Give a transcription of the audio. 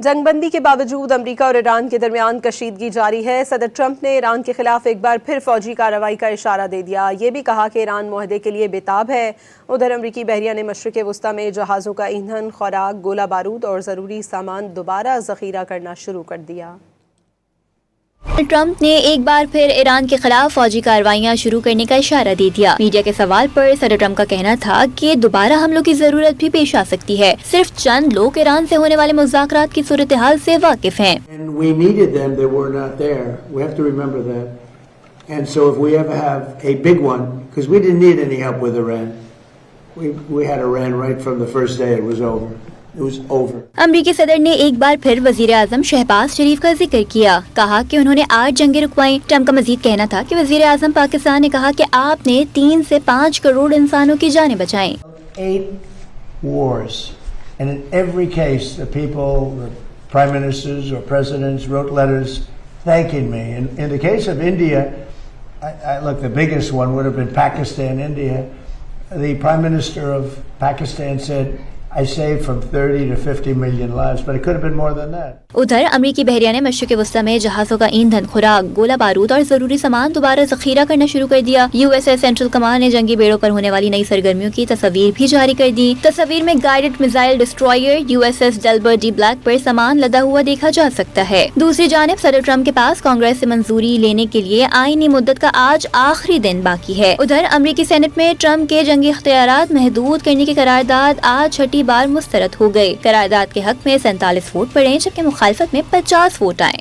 जंगबंदी के बावजूद अमेरिका और ईरान के दरमियान कशीदगी जारी है। सदर ट्रंप ने ईरान के खिलाफ एक बार फिर फौजी कार्रवाई का इशारा दे दिया। ये भी कहा कि ईरान मुआहदे के लिए बेताब है। उधर अमेरिकी बहरिया ने मशरिक़ वुस्ता में जहाज़ों का ईंधन, खुराक, गोला बारूद और ज़रूरी सामान दोबारा ज़ख़ीरा करना शुरू कर दिया। ट्रंप ने एक बार फिर ईरान के खिलाफ फौजी कार्रवाइयां शुरू करने का इशारा दे दिया। मीडिया के सवाल पर सदर ट्रंप का कहना था कि दोबारा हमलों की जरूरत भी पेश आ सकती है। सिर्फ चंद लोग ईरान से होने वाले मुज़ाकरात की सूरत हाल से वाकिफ हैं। अमरीकी सदर ने एक बार फिर वजीर आजम शहबाज शरीफ का जिक्र किया। कहा कि उन्होंने 8 जंगें रुकवाई। ट्रंप का मजीद कहना था कि वजीर आजम पाकिस्तान ने कहा कि आपने 3 से 5 करोड़ इंसानों की जानें बचाई। 8 wars, and in every case the people, the prime ministers or presidents wrote letters thanking me. In the case of India, look, the biggest one would have been Pakistan, India. The prime minister of Pakistan said, I saved from 30 to 50 million lives, but it could have been more than that. उधर अमरीकी बहरिया ने मशरिक़ वुस्ता में जहाज़ों का ईंधन, खुराक, गोला बारूद और जरूरी सामान दोबारा ज़ख़ीरा करना शुरू कर दिया। यूएसएस सेंट्रल कमांड ने जंगी बेड़ों पर होने वाली नई सरगर्मियों की तस्वीर भी जारी कर दी। तस्वीर में guided missile destroyer USS Delbert D Black पर सामान लदा हुआ देखा जा सकता है। दूसरी जानिब सदर ट्रंप के पास कांग्रेस से मंजूरी लेने के लिए आईनी मुद्दत का आज आखिरी दिन बाकी है। उधर अमरीकी सेनेट में ट्रंप के जंगी इख्तियारात महदूद करने की करारदाद आज छठी बार मुस्तरद हो गई। करारदाद के हक में 47 वोट पड़े, जबकि मुखालिफत में 50 वोट आए।